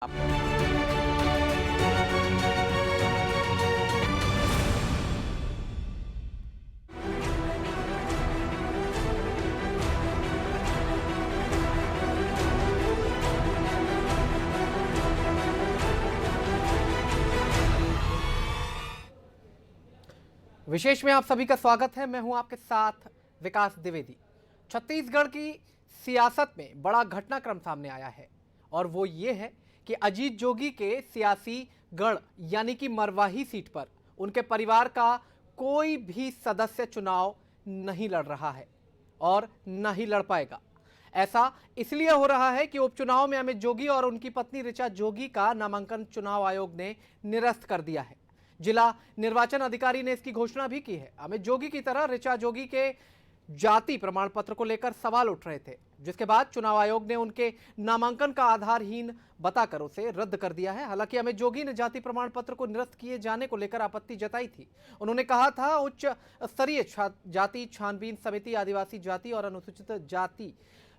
विशेष में आप सभी का स्वागत है। मैं हूं आपके साथ विकास द्विवेदी। छत्तीसगढ़ की सियासत में बड़ा घटनाक्रम सामने आया है और वो ये है कि अजीत जोगी के सियासी गढ़ यानी कि मरवाही सीट पर उनके परिवार का कोई भी सदस्य चुनाव नहीं लड़ रहा है और न ही लड़ पाएगा। ऐसा इसलिए हो रहा है कि उपचुनाव में अमित जोगी और उनकी पत्नी ऋचा जोगी का नामांकन चुनाव आयोग ने निरस्त कर दिया है। जिला निर्वाचन अधिकारी ने इसकी घोषणा भी की है। अमित जोगी की तरह ऋचा जोगी के जाति प्रमाण पत्र को लेकर सवाल उठ रहे थे, जिसके बाद चुनाव आयोग ने उनके नामांकन का आधारहीन बताकर उसे रद्द कर दिया है। हालांकि अमित जोगी ने जाति प्रमाण पत्र को निरस्त किए जाने को लेकर आपत्ति जताई थी। उन्होंने कहा था उच्च स्तरीय जाति छानबीन समिति आदिवासी जाति और अनुसूचित जाति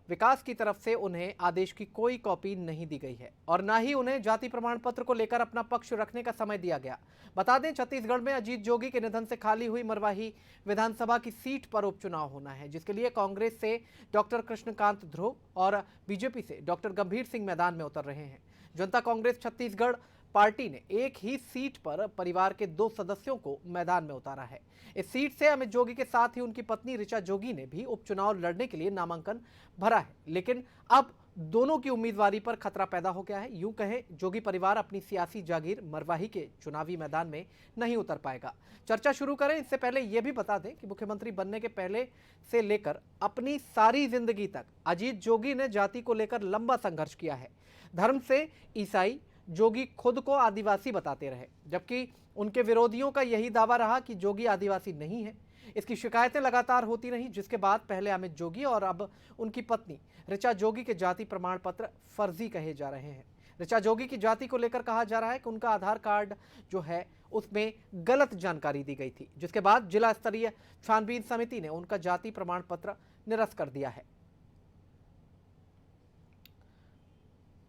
विकास की तरफ से उन्हें आदेश की कोई कॉपी नहीं दी गई है और न ही उन्हें जाति प्रमाण पत्र को लेकर अपना पक्ष रखने का समय दिया गया। बता दें, छत्तीसगढ़ में अजीत जोगी के निधन से खाली हुई मरवाही विधानसभा की सीट पर उपचुनाव होना है, जिसके लिए कांग्रेस से डॉक्टर कृष्णकांत ध्रुव और बीजेपी से डॉक्टर गंभीर सिंह मैदान में उतर रहे हैं। जनता कांग्रेस छत्तीसगढ़ पार्टी ने एक ही सीट पर परिवार के 2 सदस्यों को मैदान में उतारा है। इस सीट से अमित जोगी के साथ ही उनकी पत्नी ऋचा जोगी ने भी उपचुनाव लड़ने के लिए नामांकन भरा है, लेकिन अब दोनों की उम्मीदवारी पर खतरा पैदा हो गया है। यूं कहें, जोगी परिवार अपनी सियासी जागीर मरवाही के चुनावी मैदान में नहीं उतर पाएगा। चर्चा शुरू करें इससे पहले यह भी बता दें कि मुख्यमंत्री बनने के पहले से लेकर अपनी सारी जिंदगी तक अजीत जोगी ने जाति को लेकर लंबा संघर्ष किया है। धर्म से ईसाई जोगी खुद को आदिवासी बताते रहे, जबकि उनके विरोधियों का यही दावा रहा कि जोगी आदिवासी नहीं है। इसकी शिकायतें लगातार होती रहीं, जिसके बाद पहले अमित जोगी और अब उनकी पत्नी ऋचा जोगी के जाति प्रमाण पत्र फर्जी कहे जा रहे हैं। ऋचा जोगी की जाति को लेकर कहा जा रहा है कि उनका आधार कार्ड जो है उसमें गलत जानकारी दी गई थी, जिसके बाद जिला स्तरीय छानबीन समिति ने उनका जाति प्रमाण पत्र निरस्त कर दिया है।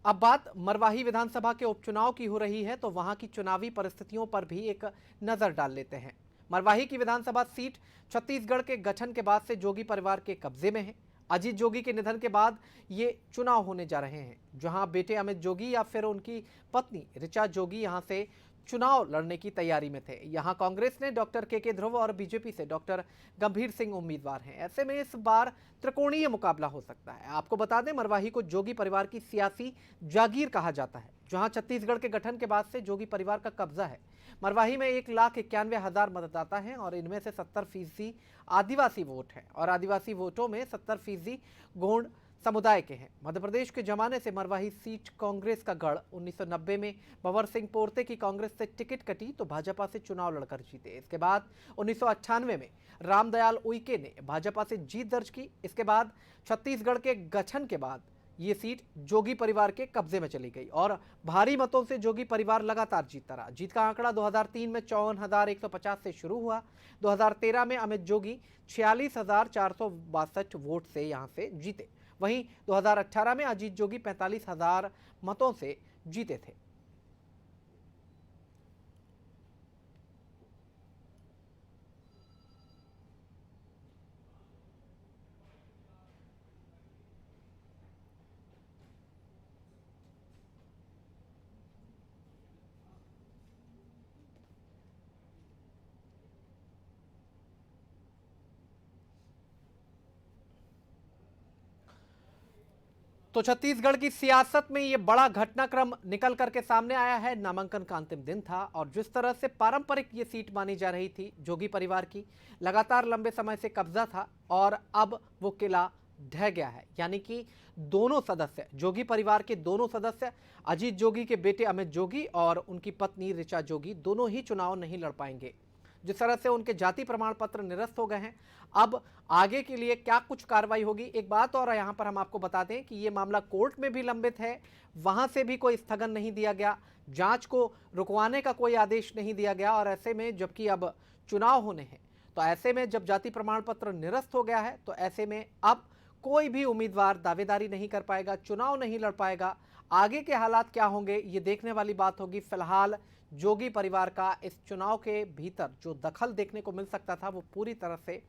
अब बात मरवाही विधानसभा के उपचुनाव की हो रही है, तो वहां की चुनावी परिस्थितियों पर भी एक नजर डाल लेते हैं। मरवाही की विधानसभा सीट छत्तीसगढ़ के गठन के बाद से जोगी परिवार के कब्जे में है। अजीत जोगी के निधन के बाद ये चुनाव होने जा रहे हैं, जहां बेटे अमित जोगी या फिर उनकी पत्नी ऋचा जोगी यहां से चुनाव लड़ने की तैयारी में थे। यहां कांग्रेस ने डॉक्टर के ध्रुव और बीजेपी से डॉक्टर गंभीर सिंह उम्मीदवार हैं। ऐसे में इस बार त्रिकोणीय मुकाबला हो सकता है। आपको बता दें, मरवाही को जोगी परिवार की सियासी जागीर कहा जाता है, जहां छत्तीसगढ़ के गठन के बाद से जोगी परिवार का कब्जा है। मरवाही में 1,91,000 मतदाता हैं और इनमें से 70% आदिवासी वोट हैं और आदिवासी वोटों में 70% गोंड समुदाय के हैं। मध्य प्रदेश के जमाने से मरवाही सीट कांग्रेस का गढ़। 1990 में भंवर सिंह पोर्ते की कांग्रेस से टिकट कटी तो भाजपा से चुनाव लड़कर जीते। इसके बाद 1998 में रामदयाल उइके ने भाजपा से जीत दर्ज की। इसके बाद छत्तीसगढ़ के गठन के बाद ये सीट जोगी परिवार के कब्जे में चली गई और भारी मतों से जोगी परिवार लगातार जीतता रहा। जीत का आंकड़ा 2003 में 54,150 से शुरू हुआ। 2013 में अमित जोगी 46,462 वोट से यहां से जीते। वहीं 2018 में अजीत जोगी 45,000 मतों से जीते थे। तो छत्तीसगढ़ की सियासत में यह बड़ा घटनाक्रम निकल करके सामने आया है। नामांकन का अंतिम दिन था और जिस तरह से पारंपरिक ये सीट मानी जा रही थी जोगी परिवार की, लगातार लंबे समय से कब्जा था और अब वो किला ढह गया है। यानी कि दोनों सदस्य, जोगी परिवार के दोनों सदस्य, अजीत जोगी के बेटे अमित जोगी और उनकी पत्नी ऋचा जोगी, दोनों ही चुनाव नहीं लड़ पाएंगे। जिस तरह से उनके जाति प्रमाण पत्र निरस्त हो गए हैं, अब आगे के लिए क्या कुछ कार्रवाई होगी। एक बात और यहां पर हम आपको बता दें कि यह मामला कोर्ट में भी लंबित है, वहां से भी कोई स्थगन नहीं दिया गया, जांच को रुकवाने का कोई आदेश नहीं दिया गया। और ऐसे में जबकि अब चुनाव होने हैं, तो ऐसे में जब जाति प्रमाण पत्र निरस्त हो गया है, तो ऐसे में अब कोई भी उम्मीदवार दावेदारी नहीं कर पाएगा, चुनाव नहीं लड़ पाएगा। आगे के हालात क्या होंगे ये देखने वाली बात होगी। फिलहाल जोगी परिवार का इस चुनाव के भीतर जो दखल देखने को मिल सकता था वो पूरी तरह से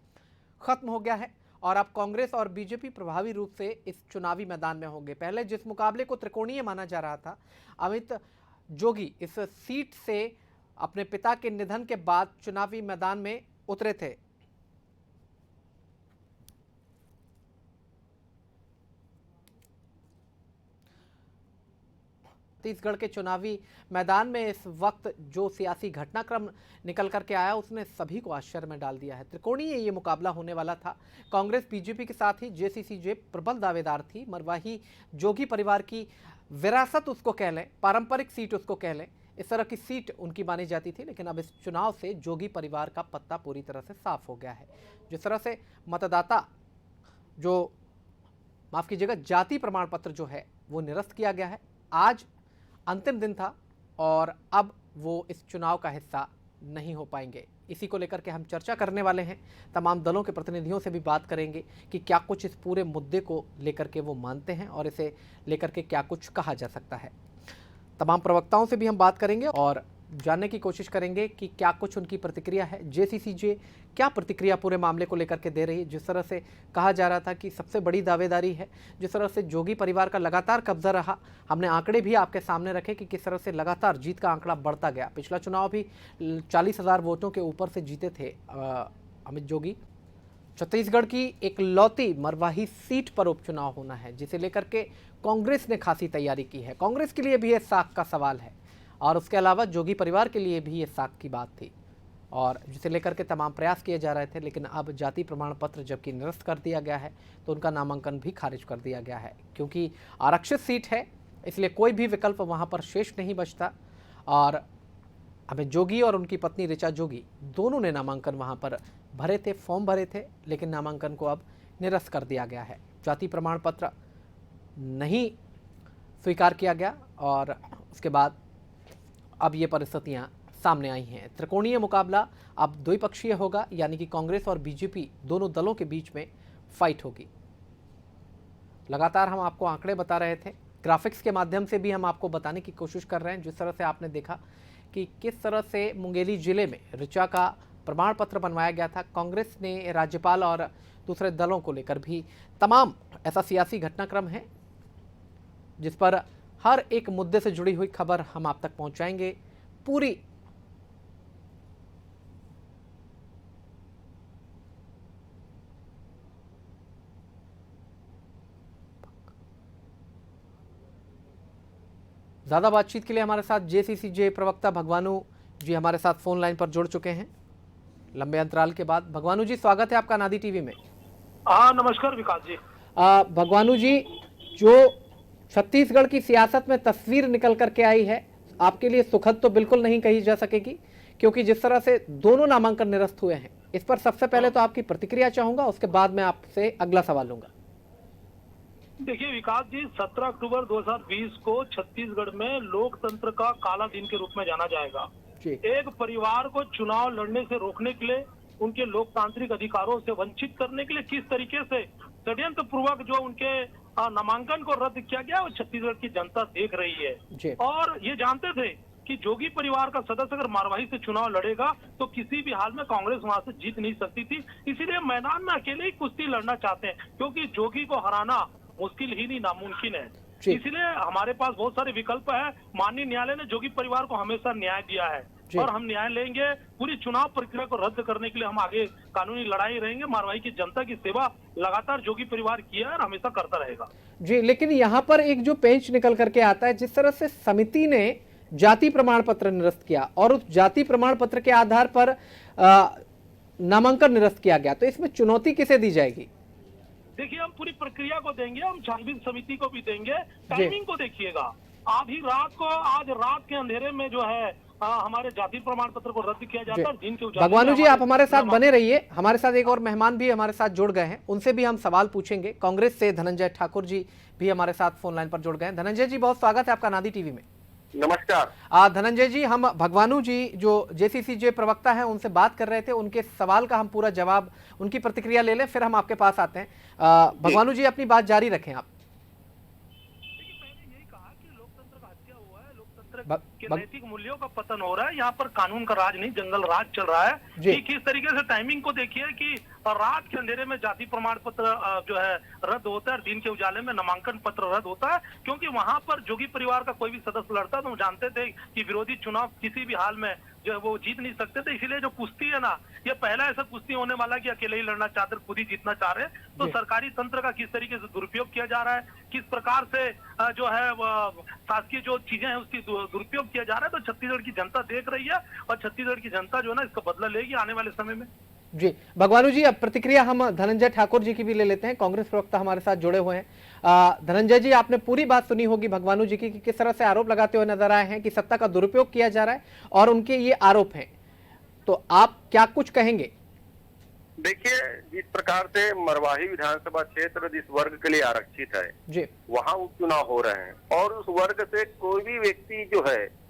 खत्म हो गया है और अब कांग्रेस और बीजेपी प्रभावी रूप से इस चुनावी मैदान में होंगे। पहले जिस मुकाबले को त्रिकोणीय माना जा रहा था, अमित जोगी इस सीट से अपने पिता के निधन के बाद चुनावी मैदान में उतरे थे। छत्तीसगढ़ के चुनावी मैदान में इस वक्त जो सियासी घटनाक्रम निकल करके आया उसने सभी को आश्चर्य में डाल दिया है। त्रिकोणीय ये मुकाबला होने वाला था। कांग्रेस बीजेपी के साथ ही जेसीसीजे प्रबल दावेदार थी। मरवाही जोगी परिवार की विरासत उसको कह लें, पारंपरिक सीट उसको कह लें, इस तरह की सीट उनकी मानी जाती थी। लेकिन अब इस चुनाव से जोगी परिवार का पत्ता पूरी तरह से साफ हो गया है। जिस तरह से मतदाता जो माफ कीजिएगा जाति प्रमाण पत्र जो है वो निरस्त किया गया है। आज अंतिम दिन था और अब वो इस चुनाव का हिस्सा नहीं हो पाएंगे। इसी को लेकर के हम चर्चा करने वाले हैं। तमाम दलों के प्रतिनिधियों से भी बात करेंगे कि क्या कुछ इस पूरे मुद्दे को लेकर के वो मानते हैं और इसे लेकर के क्या कुछ कहा जा सकता है। तमाम प्रवक्ताओं से भी हम बात करेंगे और जानने की कोशिश करेंगे कि क्या कुछ उनकी प्रतिक्रिया है। जेसीसीजे क्या प्रतिक्रिया पूरे मामले को लेकर के दे रही है। जिस तरह से कहा जा रहा था कि सबसे बड़ी दावेदारी है, जिस तरह से जोगी परिवार का लगातार कब्जा रहा, हमने आंकड़े भी आपके सामने रखे कि किस तरह से लगातार जीत का आंकड़ा बढ़ता गया। पिछला चुनाव भी 40,000 वोटों के ऊपर से जीते थे अमित जोगी। छत्तीसगढ़ की एक लौती मरवाही सीट पर उपचुनाव होना है, जिसे लेकर के कांग्रेस ने खासी तैयारी की है। कांग्रेस के लिए भी ये साख का सवाल है और उसके अलावा जोगी परिवार के लिए भी ये साख की बात थी और जिसे लेकर के तमाम प्रयास किए जा रहे थे। लेकिन अब जाति प्रमाण पत्र जबकि निरस्त कर दिया गया है तो उनका नामांकन भी खारिज कर दिया गया है, क्योंकि आरक्षित सीट है इसलिए कोई भी विकल्प वहां पर शेष नहीं बचता। और अमित जोगी और उनकी पत्नी ऋचा जोगी दोनों ने नामांकन वहां पर भरे थे, फॉर्म भरे थे, लेकिन नामांकन को अब निरस्त कर दिया गया है। जाति प्रमाण पत्र नहीं स्वीकार किया गया और उसके बाद अब ये परिस्थितियां सामने आई हैं। त्रिकोणीय मुकाबला अब द्विपक्षीय होगा, यानी कि कांग्रेस और बीजेपी दोनों दलों के बीच में फाइट होगी। लगातार हम आपको आंकड़े बता रहे थे, ग्राफिक्स के माध्यम से भी हम आपको बताने की कोशिश कर रहे हैं। जिस तरह से आपने देखा कि किस तरह से मुंगेली जिले में ऋचा का प्रमाण पत्र बनवाया गया था। कांग्रेस ने राज्यपाल और दूसरे दलों को लेकर भी तमाम ऐसा सियासी घटनाक्रम है जिस पर हर एक मुद्दे से जुड़ी हुई खबर हम आप तक पहुंचाएंगे। पूरी ज्यादा बातचीत के लिए हमारे साथ जेसीसीजे प्रवक्ता भगवानू जी हमारे साथ फोन लाइन पर जुड़ चुके हैं लंबे अंतराल के बाद। भगवानू जी, स्वागत है आपका नादी टीवी में। नमस्कार विकास जी। भगवानू जी, जो छत्तीसगढ़ की सियासत में तस्वीर निकल करके आई है आपके लिए सुखद तो बिल्कुल नहीं कही जा सकेगी, क्योंकि जिस तरह से दोनों नामांकन निरस्त हुए हैं, इस पर सबसे पहले तो आपकी प्रतिक्रिया चाहूंगा, उसके बाद मैं आपसे अगला सवाल लूंगा। देखिए विकास जी, 17 अक्टूबर 2020 को छत्तीसगढ़ में लोकतंत्र का काला दिन के रूप में जाना जाएगा। एक परिवार को चुनाव लड़ने से रोकने के लिए, उनके लोकतांत्रिक अधिकारों से वंचित करने के लिए किस तरीके से षड्यंत्र पूर्वक जो उनके नामांकन को रद्द किया गया वो छत्तीसगढ़ की जनता देख रही है। और ये जानते थे कि जोगी परिवार का सदस्य अगर मरवाही से चुनाव लड़ेगा तो किसी भी हाल में कांग्रेस वहां से जीत नहीं सकती थी। इसीलिए मैदान में अकेले ही कुश्ती लड़ना चाहते हैं, क्योंकि जोगी को हराना मुश्किल ही नहीं नामुमकिन है। इसलिए हमारे पास बहुत सारे विकल्प है। माननीय न्यायालय ने जोगी परिवार को हमेशा न्याय दिया है और हम न्याय लेंगे। पूरी चुनाव प्रक्रिया को रद्द करने के लिए हम आगे कानूनी लड़ाई रहेंगे। मरवाही की जनता की सेवा लगातार जोगी परिवार किया है और हमेशा करता रहेगा। जी, लेकिन यहाँ पर एक जो पेंच निकल करके आता है, जिस तरह से समिति ने जाति प्रमाण पत्र निरस्त किया और उस जाति प्रमाण पत्र के आधार पर नामांकन निरस्त किया गया, तो इसमें चुनौती किसे दी जाएगी? देखिए, हम पूरी प्रक्रिया को देंगे, हम छानबीन समिति को भी देंगे। टाइमिंग को देखिएगा, आधी रात को, आज रात के अंधेरे में जो है हमारे जाति प्रमाण पत्र को रद्द किया जाता है। दिन के उजाले। भगवानू जी, आप हमारे साथ बने रहिए। हमारे साथ एक और मेहमान भी हमारे साथ जुड़ गए हैं, उनसे भी हम सवाल पूछेंगे। कांग्रेस से धनंजय ठाकुर जी भी हमारे साथ फोन लाइन पर जुड़ गए हैं। धनंजय जी, बहुत स्वागत है आपका नादी टीवी में। नमस्कार। धनंजय जी, हम भगवानू जी जो जेसीसीजे प्रवक्ता हैं उनसे बात कर रहे थे, उनके सवाल का हम पूरा जवाब, उनकी प्रतिक्रिया ले लें, फिर हम आपके पास आते हैं। भगवानू जी, अपनी बात जारी रखें आप। कि नैतिक मूल्यों का पतन हो रहा है। यहाँ पर कानून का राज नहीं, जंगल राज चल रहा है। कि किस तरीके से टाइमिंग को देखिए कि रात के अंधेरे में जाति प्रमाण पत्र जो है रद्द होता है और दिन के उजाले में नामांकन पत्र रद्द होता है। क्योंकि वहां पर जोगी परिवार का कोई भी सदस्य लड़ता तो हम जानते थे कि विरोधी चुनाव किसी भी हाल में जो है वो जीत नहीं सकते थे। इसीलिए जो कुश्ती है ना, ये पहला ऐसा कुश्ती होने वाला कि अकेले ही लड़ना चाहते, खुद ही जीतना चाह रहे हैं। तो सरकारी तंत्र का किस तरीके से दुरुपयोग किया जा रहा है, किस प्रकार से जो है शासकीय जो चीजें हैं उसकी दुरुपयोग किया जा रहा है, तो छत्तीसगढ़ की जनता देख रही है और छत्तीसगढ़ की जनता जो है ना इसका बदला लेगी आने वाले समय में। जी भगवानू जी, अब प्रतिक्रिया हम धनंजय ठाकुर जी की भी ले लेते हैं, कांग्रेस प्रवक्ता हमारे साथ जुड़े हुए हैं। धनंजय जी, आपने पूरी बात सुनी होगी भगवानू जी की कि किस तरह से आरोप लगाते हुए नजर आए हैं कि सत्ता का दुरुपयोग किया जा रहा है और उनके ये आरोप हैं, तो आप क्या कुछ कहेंगे? देखिए, जिस प्रकार से मरवाही विधानसभा क्षेत्र जिस वर्ग के लिए आरक्षित है जी, वहाँ उपचुनाव हो रहे हैं और उस वर्ग से कोई भी व्यक्ति जो है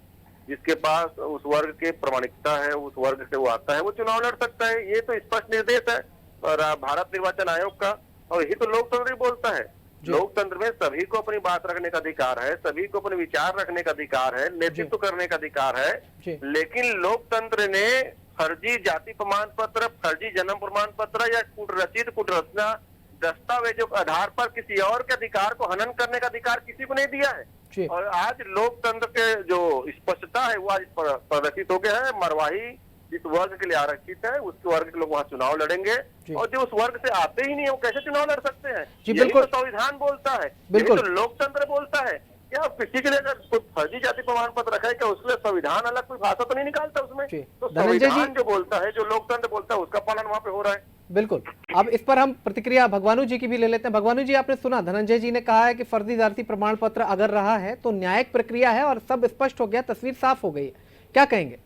जिसके पास उस वर्ग के प्रामाणिकता है, उस वर्ग से वो आता है, वो चुनाव लड़ सकता है। ये तो स्पष्ट निर्देश है और भारत निर्वाचन आयोग का, और यही तो लोकतंत्र बोलता है। लोकतंत्र में सभी को अपनी बात रखने का अधिकार है, सभी को अपने विचार रखने का अधिकार है, नेतृत्व करने का अधिकार है। लेकिन लोकतंत्र ने फर्जी जाति प्रमाण पत्र, फर्जी जन्म प्रमाण पत्र या कुटरचित कुटरचना दस्तावेजों के आधार पर किसी और के अधिकार को हनन करने का अधिकार किसी को नहीं दिया है। और आज लोकतंत्र के जो स्पष्टता है वो आज प्रदर्शित हो गया है। मरवाही जिस वर्ग के लिए आरक्षित है उसके वर्ग के लोग वहाँ चुनाव लड़ेंगे और जो उस वर्ग से आते ही नहीं है वो कैसे चुनाव लड़ सकते हैं? यही तो संविधान बोलता है, यही तो लोकतंत्र बोलता है। क्या किसी के लिए अगर कोई फर्जी जाति प्रमाण पत्र रखा है क्या उसके लिए संविधान अलग कोई भाषा तो नहीं निकालता उसमें? तो संविधान जो बोलता है, जो लोकतंत्र बोलता है, उसका पालन वहाँ पे हो रहा है। बिल्कुल। अब इस पर हम प्रतिक्रिया भगवानू जी की भी ले लेते हैं। भगवानू जी, आपने सुना धनंजय जी ने कहा है कि फर्जी जाति प्रमाण पत्र अगर रहा है तो न्यायिक प्रक्रिया है और सब स्पष्ट हो गया, तस्वीर साफ हो गई है, क्या कहेंगे?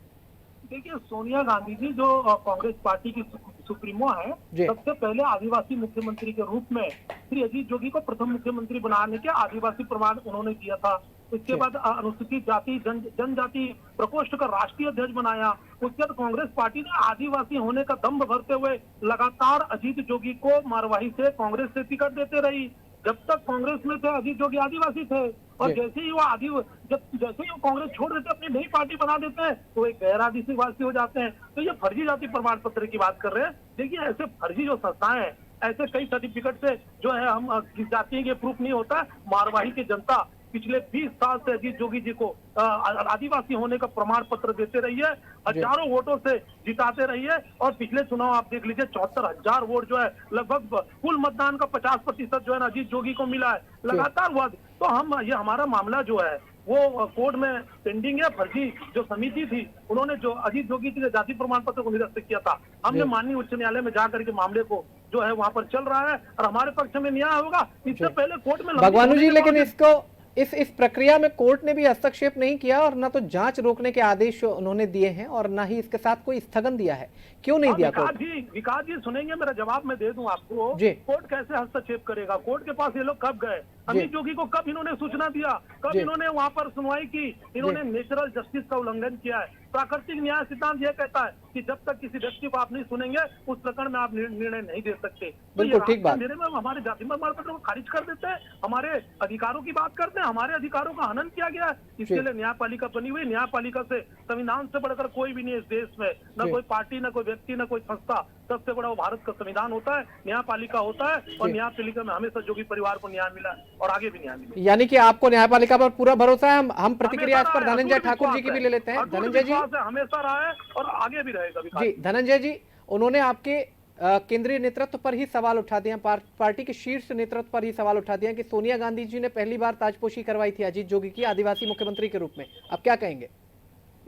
देखिए, सोनिया गांधी जी जो कांग्रेस पार्टी की सुप्रीमो है, सबसे पहले आदिवासी मुख्यमंत्री के रूप में श्री अजीत जोगी को प्रथम मुख्यमंत्री बनाने के आदिवासी प्रमाण उन्होंने किया था। इसके बाद अनुसूचित जाति जनजाति प्रकोष्ठ का राष्ट्रीय अध्यक्ष बनाया। उसके बाद कांग्रेस पार्टी ने आदिवासी होने का दम्भ भरते हुए लगातार अजीत जोगी को मरवाही से कांग्रेस से टिकट देते रही। जब तक कांग्रेस में थे अजीत जोगी आदिवासी थे और जैसे ही वो कांग्रेस छोड़ देते अपनी नई पार्टी बना देते हैं तो एक गैर आदिवासी हो जाते हैं। तो ये फर्जी जाति प्रमाण पत्र की बात कर रहे हैं। देखिए, ऐसे फर्जी जो संस्थाएं हैं, ऐसे कई सर्टिफिकेट से जो है हम जाति के प्रूफ नहीं होता। मारवाही की जनता पिछले 20 साल से अजीत जोगी जी को आदिवासी होने का प्रमाण पत्र देते रही है, हजारों वोटों से जिताते रही है। और पिछले चुनाव आप देख लीजिए, 74,000 वोट जो है, लगभग कुल मतदान का 50% जो है अजीत जोगी को मिला है लगातार हुआ। तो ये हमारा मामला जो है वो कोर्ट में पेंडिंग है। फर्जी जो समिति थी उन्होंने जो अजीत जोगी के जाति प्रमाण पत्र को निरस्त किया था, हमने माननीय उच्च न्यायालय में जाकर के मामले को जो है वहां पर चल रहा है और हमारे पक्ष में न्याय होगा। इससे पहले कोर्ट में भगवानू जी, लेकिन इसको इस प्रक्रिया में कोर्ट ने भी हस्तक्षेप नहीं किया और ना तो जांच रोकने के आदेश उन्होंने दिए हैं और ना ही इसके साथ कोई स्थगन दिया है। क्यों नहीं दिया कोर्ट? विकास जी सुनेंगे मेरा जवाब मैं दे दूं आपको। कोर्ट कैसे हस्तक्षेप करेगा? कोर्ट के पास ये लोग कब गए? अमित जोगी को कब इन्होंने सूचना दिया? कब इन्होंने वहाँ पर सुनवाई की? इन्होंने नेचुरल जस्टिस का उल्लंघन किया है। प्राकृतिक न्याय सिद्धांत यह कहता है कि जब तक किसी व्यक्ति को आप नहीं सुनेंगे उस प्रकरण में आप निर्णय नहीं दे सकते। बिल्कुल ठीक बात। मेरे में हमारे जाति प्रमाण पत्र को खारिज कर देते हैं, हमारे अधिकारों की बात करते हैं, हमारे अधिकारों का हनन किया गया है। इसके लिए न्यायपालिका बनी हुई, न्यायपालिका से संविधान से बढ़कर कोई भी नहीं इस देश में, न कोई पार्टी, न कोई व्यक्ति, न कोई संस्था। सबसे बड़ा वो भारत का संविधान होता है, न्यायपालिका होता है और न्यायपालिका में हमेशा जोगी परिवार को न्याय मिला और आगे भी न्याय मिला। यानी कि आपको न्यायपालिका पर पूरा भरोसा है। हम प्रतिक्रिया इस पर धनंजय ठाकुर जी की भी ले लेते हैं। धनंजय जी, हमेशा रहा है और आगे भी रहेगा। जी धनंजय जी, उन्होंने आपके केंद्रीय नेतृत्व पर ही सवाल उठा दिया, पार्टी के शीर्ष नेतृत्व पर ही सवाल उठा दिया कि सोनिया गांधी जी ने पहली बार ताजपोशी करवाई थी अजीत जोगी की आदिवासी मुख्यमंत्री के रूप में। आप क्या कहेंगे?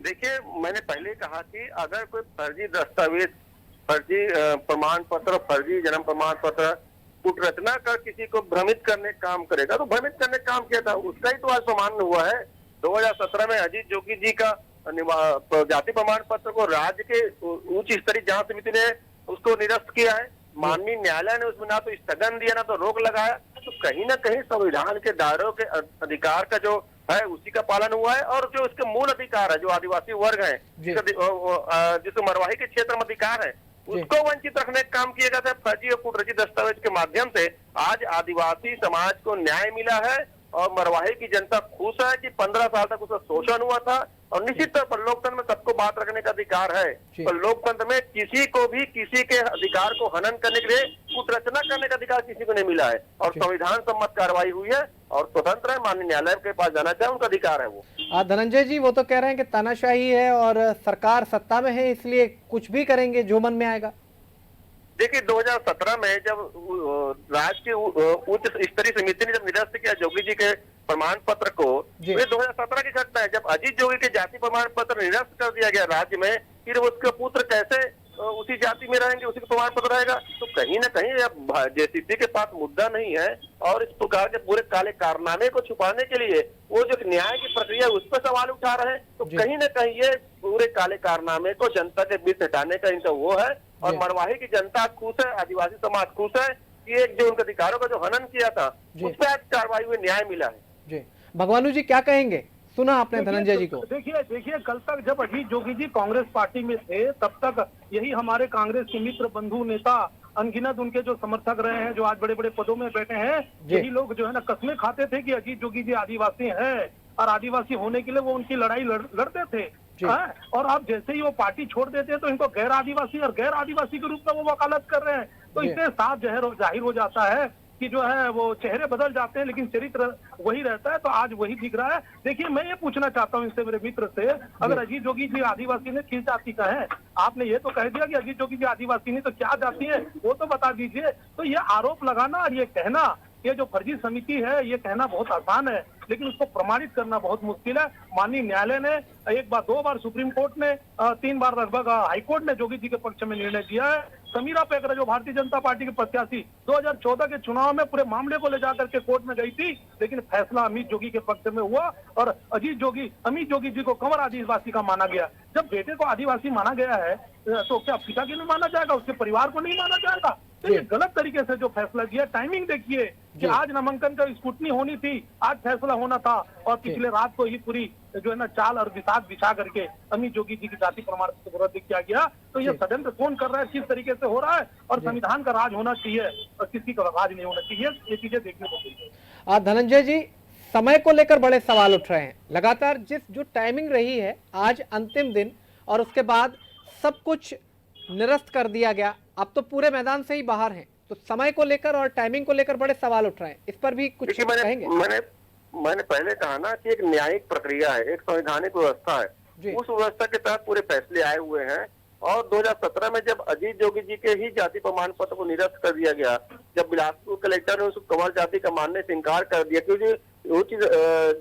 देखिए, मैंने पहले कहा कि अगर कोई फर्जी दस्तावेज, फर्जी प्रमाण पत्र, फर्जी जन्म प्रमाण पत्र कुटरचना कर किसी को भ्रमित करने का काम करेगा तो भ्रमित करने का काम किया था, उसका ही तो आज प्रमाण हुआ है। 2017 में अजीत जोगी जी का जाति प्रमाण पत्र को राज्य के उच्च स्तरीय जांच समिति ने उसको निरस्त किया है। माननीय न्यायालय ने उसमें ना तो स्थगन दिया ना तो रोक लगाया। तो कहीं ना कहीं संविधान के दायरों के अधिकार का जो है उसी का पालन हुआ है और जो उसके मूल अधिकार है, जो आदिवासी वर्ग है, जिसको मरवाही के क्षेत्र में अधिकार है, उसको वंचित रखने का काम किया जाता है। फर्जी और कुटरची दस्तावेज के माध्यम से आज आदिवासी समाज को न्याय मिला है और मरवाही की जनता खुश है कि 15 साल तक उसका शोषण हुआ था। और निश्चित तौर पर लोकतंत्र में सबको बात रखने का अधिकार है, और लोकतंत्र में किसी को भी किसी के अधिकार को हनन करने के लिए कुछ रचना करने का अधिकार किसी को नहीं मिला है। और संविधान सम्मत कार्रवाई हुई है और स्वतंत्र है, माननीय न्यायालय के पास जाना चाहे उनका अधिकार है वो। धनंजय जी, वो तो कह रहे हैं कि तानाशाही है और सरकार सत्ता में है, इसलिए कुछ भी करेंगे जो मन में आएगा। देखिए 2017 में जब राज्य की उच्च स्तरीय समिति ने जब निरस्त किया जोगी जी के प्रमाण पत्र को, ये 2017 की घटना है जब अजीत जोगी के जाति प्रमाण पत्र निरस्त कर दिया गया राज्य में। फिर उसके पुत्र कैसे उसी जाति में रहेंगे, उसी का प्रमाण पत्र रहेगा। तो कहीं ना कहीं अब जेसीसी के पास मुद्दा नहीं है, और इस प्रकार के पूरे काले कारनामे को छुपाने के लिए वो जो न्याय की प्रक्रिया उस पर सवाल उठा रहे हैं। तो कहीं ना कहीं ये पूरे काले कारनामे को जनता के बीच हटाने का इनका वो है। और मरवाही की जनता खुश है, आदिवासी समाज खुश है कि एक जो उनके अधिकारों का जो हनन किया था उस पर आज कार्रवाई हुई, न्याय मिला है। जी भगवानू जी क्या कहेंगे, सुना आपने धनंजय जी को? देखिए कल तक जब अजीत जोगी जी कांग्रेस पार्टी में थे तब तक यही हमारे कांग्रेस के मित्र बंधु नेता अनगिनत उनके जो समर्थक रहे हैं, जो आज बड़े बड़े पदों में बैठे हैं, यही लोग जो है ना कसमें खाते थे कि अजीत जोगी जी आदिवासी हैं और आदिवासी होने के लिए वो उनकी लड़ाई लड़ते थे। और अब जैसे ही वो पार्टी छोड़ देते हैं तो इनको गैर आदिवासी और गैर आदिवासी के रूप में वो वकालत कर रहे हैं। तो इससे साफ जाहिर हो जाता है कि जो है वो चेहरे बदल जाते हैं लेकिन चरित्र वही रहता है। तो आज वही दिख रहा है। देखिए मैं ये पूछना चाहता हूँ इनसे, मेरे मित्र से, अगर अजीत जोगी जी आदिवासी ने किस जाति का है? आपने ये तो कह दिया कि अजीत जोगी जी आदिवासी ने, तो क्या जाति है वो तो बता दीजिए। तो ये आरोप लगाना और ये कहना, ये जो फर्जी समिति है, ये कहना बहुत आसान है लेकिन उसको प्रमाणित करना बहुत मुश्किल है। माननीय न्यायालय ने एक बार, दो बार, सुप्रीम कोर्ट ने 3 बार लगभग हाईकोर्ट ने जोगी जी के पक्ष में निर्णय दिया है। समीरा पेकरा जो भारतीय जनता पार्टी के प्रत्याशी 2014 के चुनाव में पूरे मामले को ले जाकर के कोर्ट में गई थी, लेकिन फैसला अमित जोगी के पक्ष में हुआ और अमित जोगी जी को कंवर आदिवासी का माना गया। जब बेटे को आदिवासी माना गया है तो क्या पिता की नहीं माना जाएगा, उसके परिवार को नहीं माना जाएगा? तो ये गलत तरीके से जो फैसला किया। टाइमिंग देखिए कि आज नामांकन का स्क्रूटनी होनी थी, आज फैसला होना था, और पिछले रात को ही पूरी जो है ना चाल और विषाद बिछा करके अमित जोगी जी की जाति प्रमाण पत्र को रद्द किया गया। तो ये षड्यंत्र कौन कर रहा है, किस तरीके से हो रहा है, और संविधान का राज होना चाहिए और किसी का राज नहीं होना चाहिए, ये चीजें देखने को मिली। धनंजय जी, समय को लेकर बड़े सवाल उठ रहे हैं लगातार। जो टाइमिंग रही है, आज अंतिम दिन और उसके बाद सब कुछ निरस्त कर दिया गया, अब तो पूरे मैदान से ही बाहर हैं। तो समय को लेकर और टाइमिंग को लेकर बड़े सवाल उठ रहे हैं, इस पर भी कुछ कहेंगे? मैंने पहले कहा ना कि एक न्यायिक प्रक्रिया है, एक संवैधानिक व्यवस्था है, उस व्यवस्था के तहत पूरे फैसले आए हुए हैं। और 2017 में जब अजीत जोगी जी के ही जाति प्रमाण पत्र को निरस्त कर दिया गया, जब बिलासपुर कलेक्टर ने उसको कंवर जाति का मानने से इनकार कर दिया, क्योंकि वो चीज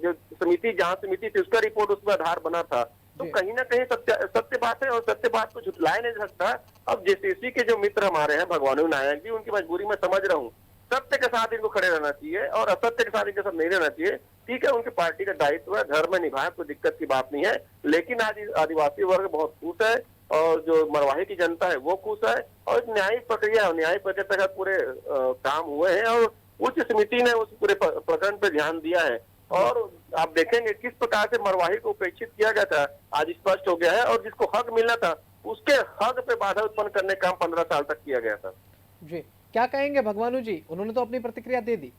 जो समिति थी उसका रिपोर्ट उसमें आधार बना था, तो कहीं ना कहीं सत्य बात है और सत्य बात को झुटलाया नहीं जा सकता। अब जेसीसी के जो मित्र हमारे हैं भगवानू नायक जी, उनकी मजबूरी में समझ रहा हूँ। सत्य के साथ इनको खड़े रहना चाहिए और असत्य के साथ इनके साथ नहीं रहना चाहिए। ठीक है, उनकी पार्टी का दायित्व है, धर्म में निभाए, कोई दिक्कत की बात नहीं है। लेकिन आज आदिवासी वर्ग बहुत खुश है और जो मरवाही की जनता है वो खुश है, और न्यायिक प्रक्रिया के तहत पूरे काम हुए हैं और उच्च समिति ने उस पूरे प्रकरण पे ध्यान दिया है। और आप देखेंगे किस प्रकार से मरवाही को उपेक्षित किया गया था, आज स्पष्ट हो गया है। और जिसको हक मिलना था उसके हक पे बाधा उत्पन्न करने का काम 15 साल तक किया गया था। जी क्या कहेंगे भगवानू जी, उन्होंने तो अपनी प्रतिक्रिया दे दी।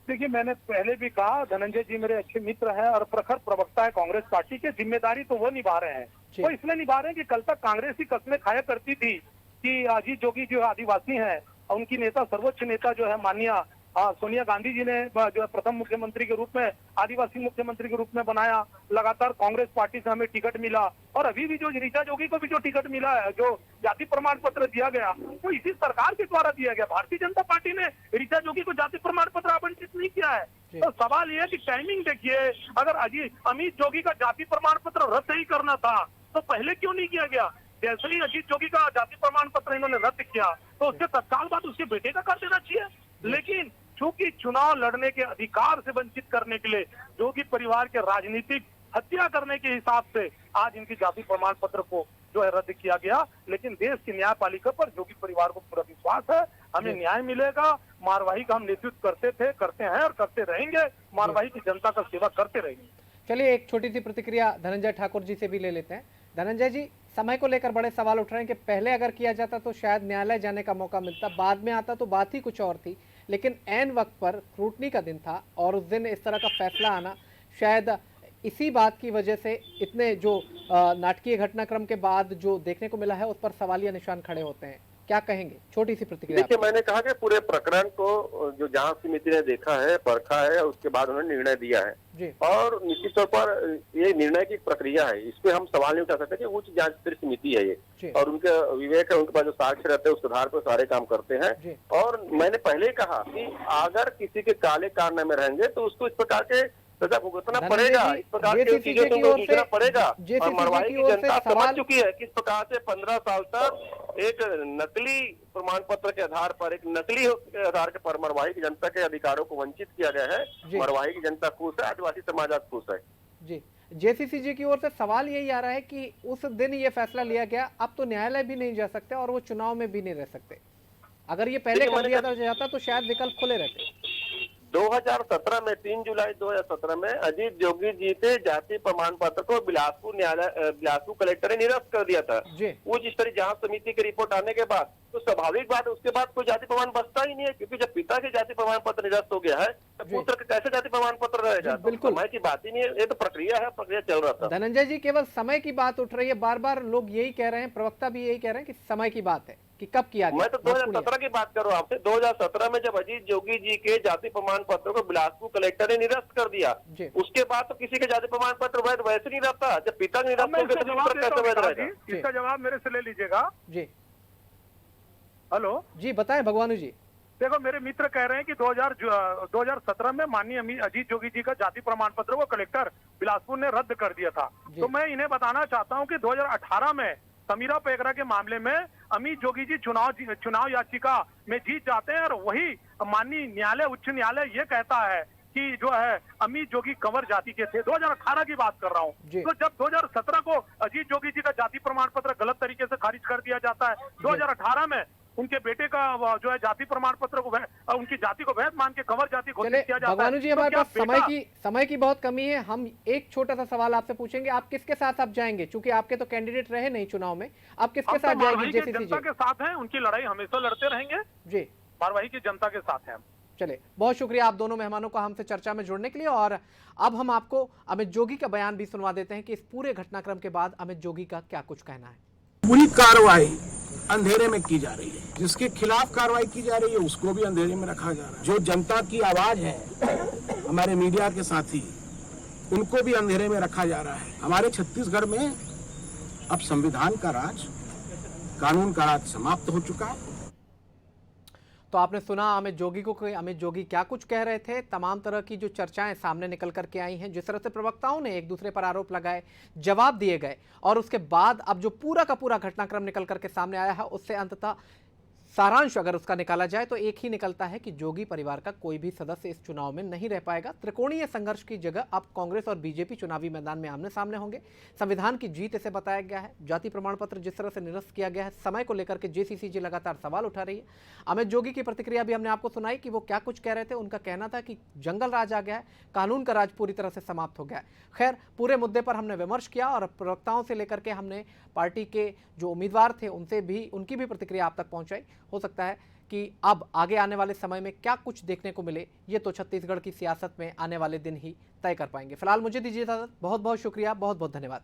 देखिए मैंने पहले भी कहा, धनंजय जी मेरे अच्छे मित्र हैं और प्रखर प्रवक्ता है कांग्रेस पार्टी के। जिम्मेदारी तो वो निभा रहे हैं, वो इसलिए निभा रहे हैं कि कल तक कांग्रेस ही कस्में खाया करती थी कि अजीत जोगी जो आदिवासी हैं, उनकी नेता, सर्वोच्च नेता जो है माननीय सोनिया गांधी जी ने जो है प्रथम मुख्यमंत्री के रूप में, आदिवासी मुख्यमंत्री के रूप में बनाया। लगातार कांग्रेस पार्टी से हमें टिकट मिला और अभी भी जो ऋचा जोगी को भी जो टिकट मिला है, जो जाति प्रमाण पत्र दिया गया, वो इसी सरकार के द्वारा दिया गया। भारतीय जनता पार्टी ने ऋचा जोगी को जाति प्रमाण पत्र आवंटित नहीं किया है। तो सवाल ये है कि टाइमिंग देखिए, अगर अमित जोगी का जाति प्रमाण पत्र रद्द ही करना था तो पहले क्यों नहीं किया गया? जैसे ही अजीत जोगी का जाति प्रमाण पत्र इन्होंने रद्द किया तो उसके तत्काल बाद उसके बेटे का कर देना चाहिए। लेकिन चूंकि चुनाव लड़ने के अधिकार से वंचित करने के लिए जोगी परिवार के राजनीतिक हत्या करने के हिसाब से आज इनकी जाति प्रमाण पत्र को जो है रद्द किया गया। लेकिन देश की न्यायपालिका पर जोगी परिवार को पूरा विश्वास है, हमें न्याय मिलेगा। मारवाही का हम नेतृत्व करते थे, करते हैं और करते रहेंगे। मारवाही की जनता का सेवा करते रहेंगे। चलिए एक छोटी सी प्रतिक्रिया धनंजय ठाकुर जी से भी ले लेते हैं। धनंजय जी, समय को लेकर बड़े सवाल उठ रहे हैं कि पहले अगर किया जाता तो शायद न्यायालय जाने का मौका मिलता, बाद में आता तो बात ही कुछ और थी। लेकिन ऐन वक्त पर स्क्रूटनी का दिन था और उस दिन इस तरह का फैसला आना शायद इसी बात की वजह से इतने जो नाटकीय घटनाक्रम के बाद जो देखने को मिला है उस पर सवालिया निशान खड़े होते हैं। क्या कहेंगे? छोटी सी प्रतिक्रिया। देखिए, मैंने कहा कि पूरे प्रकरण को जो जांच समिति ने देखा है, परखा है, उसके बाद उन्होंने निर्णय दिया है जी। और निश्चित तौर पर ये निर्णय की प्रक्रिया है, इस पे हम सवाल नहीं उठा सकते कि उच्च जांच स्तरीय समिति है ये और उनके विवेक है, उनके पास जो साक्ष्य रहते हैं उसके आधार पर सारे काम करते हैं। और मैंने पहले ही कहा कि अगर किसी के काले कारनामे रहेंगे तो उसको इस प्रकार के सजा भुगतना पड़ेगा, इस प्रकार की चीजों को भुगतना पड़ेगा। और मरवाही की जनता समझ चुकी है किस प्रकार से 15 साल तक एक नकली प्रमाण पत्र के आधार पर, एक नकली आधार के पर मरवाही की जनता के अधिकारों को वंचित किया गया है। मरवाही की जनता खुश है, आदिवासी समाज आज खुश है। जी, जेसीसीजी की ओर से सवाल यही आ रहा है कि उस दिन ये फैसला लिया गया, अब तो न्यायालय भी नहीं जा सकते और वो चुनाव में भी नहीं रह सकते। अगर ये पहले कर दिया जाता तो शायद विकल्प खुले रहते। 2017 में 3 जुलाई 2017 में अजीत जोगी जी के जाति प्रमाण पत्र को बिलासपुर कलेक्टर ने निरस्त कर दिया था। उच्च स्तरीय जांच समिति की रिपोर्ट आने के बाद तो स्वाभाविक बात उसके बाद कोई जाति प्रमाण बचता ही नहीं है, क्योंकि जब पिता के जाति प्रमाण पत्र निरस्त हो गया है तो पुत्र का कैसे जाति प्रमाण पत्र रहेगा? बिल्कुल समय की बात ही नहीं है, ये तो प्रक्रिया है, प्रक्रिया चल रहा था। धनंजय जी, केवल समय की बात उठ रही है, बार बार लोग यही कह रहे हैं, प्रवक्ता भी यही कह रहे हैं कि समय की बात है कि कब किया गया। मैं तो 2017 की बात कर रहा हूँ आपसे। 2017 में जब अजीत जोगी जी के जाति प्रमाण पत्र को बिलासपुर कलेक्टर ने निरस्त कर दिया, उसके बाद तो किसी के जाति प्रमाण पत्र वैध वैसे नहीं रहता। जब पिता निरस्त हो गया तो पुत्र कैसे वैध रहेगा? इसका जवाब मेरे से ले लीजिएगा। जी, हेलो जी बताएं भगवानू जी। देखो, मेरे मित्र कह रहे हैं कि 2017 में माननीय अजीत जोगी जी का जाति प्रमाण पत्र को कलेक्टर बिलासपुर ने रद्द कर दिया था। तो मैं इन्हें बताना चाहता हूं कि 2018 में समीरा पेगरा के मामले में अमित जोगी जी चुनाव याचिका में जीत जाते हैं और वही माननीय न्यायालय, उच्च न्यायालय ये कहता है कि जो है अमित जोगी कंवर जाति के थे। 2018 की बात कर रहा हूँ। तो जब 2017 को अजीत जोगी जी का जाति प्रमाण पत्र गलत तरीके से खारिज कर दिया जाता है, 2018 में उनके बेटे का जो है जाति प्रमाण पत्र को उनकी जाति को वैध मान के कंवर जाति घोषित किया जाता है। भगवानू जी, हमारे पास समय की बहुत कमी है। हम एक छोटा सा सवाल आपसे पूछेंगे, आप किसके साथ आप जाएंगे? चूंकि आपके तो कैंडिडेट रहे नहीं चुनाव में, आप किसके साथ जाएंगे? जनता के साथ हैं, उनकी लड़ाई हमेशा लड़ते रहेंगे जी। मारवाही की जनता के साथ हैं। चले, बहुत शुक्रिया आप दोनों मेहमानों का हमसे चर्चा में जुड़ने के लिए। और अब हम आपको अमित जोगी का बयान भी सुनवा देते हैं कि इस पूरे घटनाक्रम के बाद अमित जोगी का क्या कुछ कहना है। पूरी कार्रवाई अंधेरे में की जा रही है, जिसके खिलाफ कार्रवाई की जा रही है उसको भी अंधेरे में रखा जा रहा है। जो जनता की आवाज है, हमारे मीडिया के साथी, उनको भी अंधेरे में रखा जा रहा है। हमारे छत्तीसगढ़ में अब संविधान का राज, कानून का राज समाप्त हो चुका है। तो आपने सुना अमित जोगी को कि अमित जोगी क्या कुछ कह रहे थे। तमाम तरह की जो चर्चाएं सामने निकल करके आई हैं, जिस तरह से प्रवक्ताओं ने एक दूसरे पर आरोप लगाए, जवाब दिए गए और उसके बाद अब जो पूरा का पूरा घटनाक्रम निकल करके सामने आया है, उससे अंततः सारांश अगर उसका निकाला जाए तो एक ही निकलता है कि जोगी परिवार का कोई भी सदस्य इस चुनाव में नहीं रह पाएगा। त्रिकोणीय संघर्ष की जगह अब कांग्रेस और बीजेपी चुनावी मैदान में आमने सामने होंगे। संविधान की जीत इसे बताया गया है। जाति प्रमाण पत्र जिस तरह से निरस्त किया गया है, समय को लेकर के जेसीसीजी लगातार सवाल उठा रही है। अमित जोगी की प्रतिक्रिया भी हमने आपको सुनाई कि वो क्या कुछ कह रहे थे। उनका कहना था कि जंगल राज आ गया है, कानून का राज पूरी तरह से समाप्त हो गया है। खैर, पूरे मुद्दे पर हमने विमर्श किया और प्रवक्ताओं से लेकर के हमने पार्टी के जो उम्मीदवार थे उनकी भी प्रतिक्रिया आप तक पहुंचाई। हो सकता है कि अब आगे आने वाले समय में क्या कुछ देखने को मिले, ये तो छत्तीसगढ़ की सियासत में आने वाले दिन ही तय कर पाएंगे। फिलहाल मुझे दीजिए इजाजत। बहुत बहुत शुक्रिया, बहुत बहुत धन्यवाद।